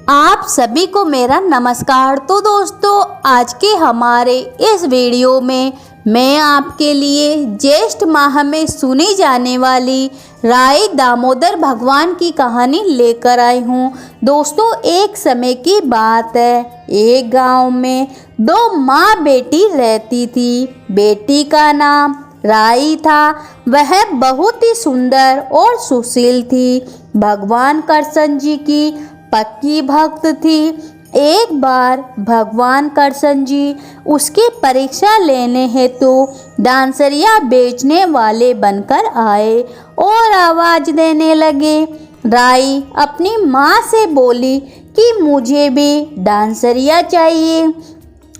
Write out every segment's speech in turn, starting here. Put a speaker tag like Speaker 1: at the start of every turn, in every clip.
Speaker 1: आप सभी को मेरा नमस्कार। तो दोस्तों, आज के हमारे इस वीडियो में मैं आपके लिए ज्येष्ठ माह में सुनी जाने वाली राई दामोदर भगवान की कहानी लेकर आई हूँ। दोस्तों, एक समय की बात है, एक गांव में दो माँ बेटी रहती थी। बेटी का नाम राई था। वह बहुत ही सुंदर और सुशील थी। भगवान कृष्ण जी की पक्की भक्त थी। एक बार भगवान कृष्ण जी उसकी परीक्षा लेने हेतु डांसरिया बेचने वाले बनकर आए और आवाज देने लगे। राई अपनी माँ से बोली कि मुझे भी डांसरिया चाहिए।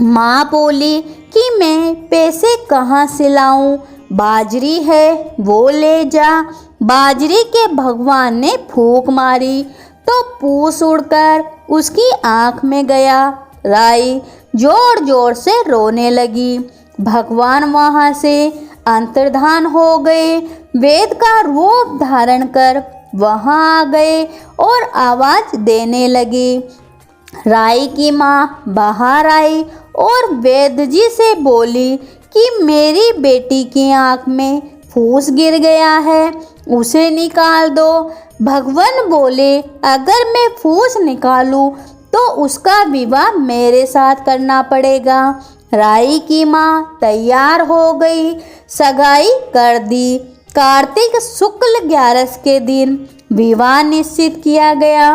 Speaker 1: माँ बोली कि मैं पैसे कहाँ से लाऊं? बाजरी है, वो ले जा। बाजरी के भगवान ने फूंक मारी तो पूस उड़कर उसकी आंख में गया। राई जोर जोर से रोने लगी। भगवान वहां से अंतर्धान हो गए। वेद का रूप धारण कर वहां आ गए और आवाज देने लगे। राई की माँ बाहर आई और वेद जी से बोली कि मेरी बेटी की आंख में फूस गिर गया है, उसे निकाल दो। भगवान बोले, अगर मैं फूस निकालूं तो उसका विवाह मेरे साथ करना पड़ेगा। राई की माँ तैयार हो गई, सगाई कर दी। कार्तिक शुक्ल 11 के दिन विवाह निश्चित किया गया।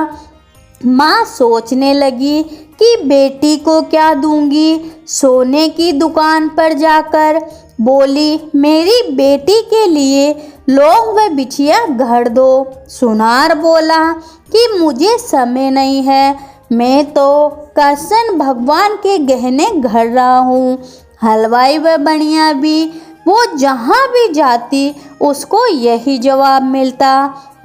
Speaker 1: माँ सोचने लगी कि बेटी को क्या दूंगी। सोने की दुकान पर जाकर बोली, मेरी बेटी के लिए लौंग व बिछिया घड़ दो। सुनार बोला कि मुझे समय नहीं है, मैं तो कृष्ण भगवान के गहने घड़ रहा हूँ। हलवाई व बनिया भी वो जहाँ भी जाती उसको यही जवाब मिलता।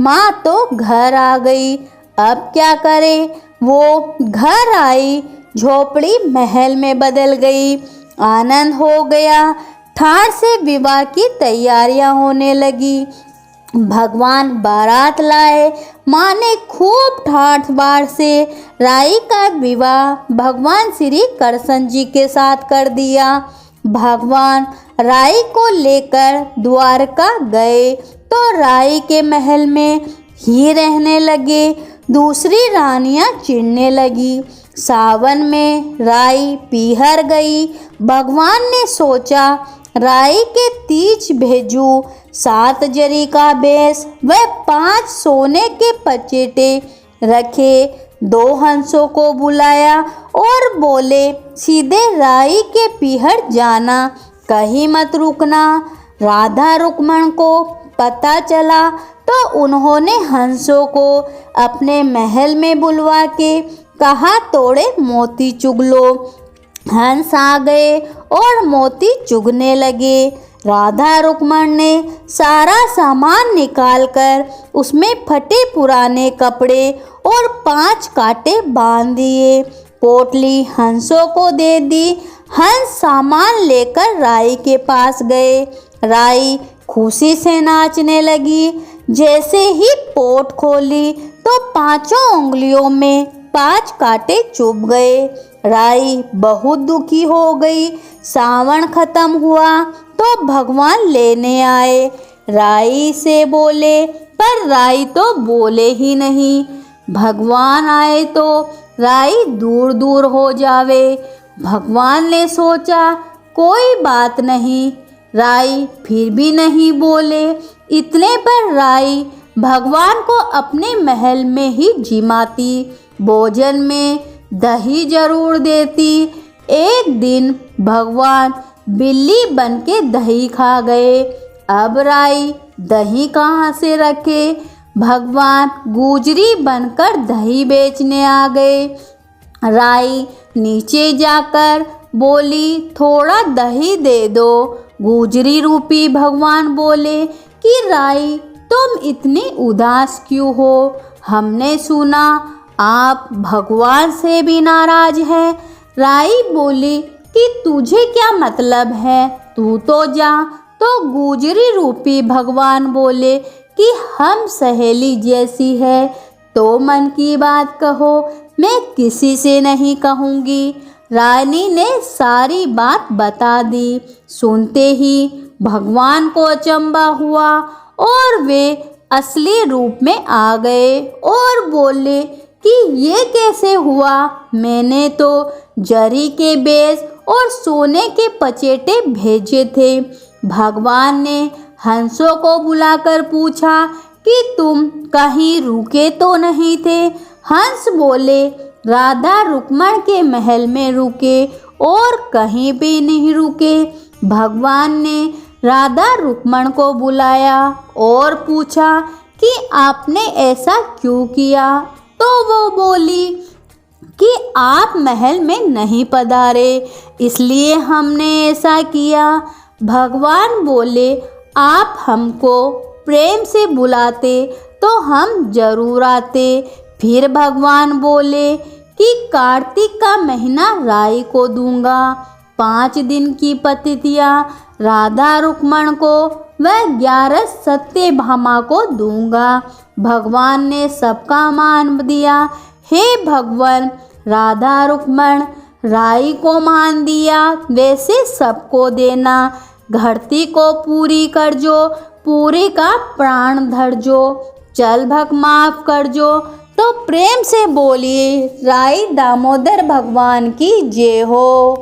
Speaker 1: माँ तो घर आ गई, अब क्या करे? वो घर आई, झोपड़ी महल में बदल गई। आनंद हो गया। ठाड़ से विवाह की तैयारियां होने लगी। भगवान बारात लाए। माँ ने खूब ठाठ बाढ़ से राई का विवाह भगवान श्री कृष्ण जी के साथ कर दिया। भगवान राई को लेकर द्वारका गए तो राई के महल में ही रहने लगे। दूसरी रानियां चिढ़ने लगी। सावन में राई पीहर गई। भगवान ने सोचा, राई के तीज भेजू। 7 जरी का बेस व 5 सोने के पचेटे रखे। 2 हंसों को बुलाया और बोले, सीधे राई के पीहर जाना, कहीं मत रुकना। राधा रुक्मण को पता चला तो उन्होंने हंसों को अपने महल में बुलवा के कहा, तोड़े मोती चुग लो। हंस आ गए और मोती चुगने लगे। राधा रुक्मण ने सारा सामान निकालकर उसमें फटे पुराने कपड़े और 5 कांटे बांध दिए। पोटली हंसों को दे दी। हंस सामान लेकर राई के पास गए। राई खुशी से नाचने लगी। जैसे ही पोट खोली तो 5 उंगलियों में 5 कांटे चुभ गए। राई बहुत दुखी हो गई। सावन खत्म हुआ तो भगवान लेने आए। राई से बोले, पर राई तो बोले ही नहीं। भगवान आए तो राई दूर दूर हो जावे। भगवान ने सोचा, कोई बात नहीं। राई फिर भी नहीं बोले। इतने पर राई भगवान को अपने महल में ही जिमाती। भोजन में दही जरूर देती। एक दिन भगवान बिल्ली बन के दही खा गए। अब राई दही कहाँ से रखे? भगवान गुजरी बनकर दही बेचने आ गए। राई नीचे जाकर बोली, थोड़ा दही दे दो। गुजरी रूपी भगवान बोले कि राई, तुम इतनी उदास क्यों हो? हमने सुना आप भगवान से भी नाराज हैं। राई बोली कि तुझे क्या मतलब है, तू तो जा। तो गुजरी रूपी भगवान बोले कि हम सहेली जैसी है तो मन की बात कहो, मैं किसी से नहीं कहूँगी। रानी ने सारी बात बता दी। सुनते ही भगवान को अचंभा हुआ और वे असली रूप में आ गए और बोले कि ये कैसे हुआ। मैंने तो जरी के बेज और सोने के पचेटे भेजे थे। भगवान ने हंसों को बुलाकर पूछा कि तुम कहीं रुके तो नहीं थे। हंस बोले, राधा रुक्मण के महल में रुके और कहीं भी नहीं रुके। भगवान ने राधा रुक्मण को बुलाया और पूछा कि आपने ऐसा क्यों किया। तो वो बोली कि आप महल में नहीं पधारे, इसलिए हमने ऐसा किया। भगवान बोले, आप हमको प्रेम से बुलाते तो हम जरूर आते। फिर भगवान बोले कि कार्तिक का महीना राई को दूंगा। 5 दिन की पतिथियाँ राधा रुक्मण को व 11 सत्यभामा को दूंगा। भगवान ने सबका मान दिया। हे भगवान, राधा रुक्मण राई को मान दिया, वैसे सबको देना। घड़ती को पूरी कर जो, पूरी का प्राण धर जो। चल भग माफ कर जो। तो प्रेम से बोलिए राई दामोदर भगवान की जय हो।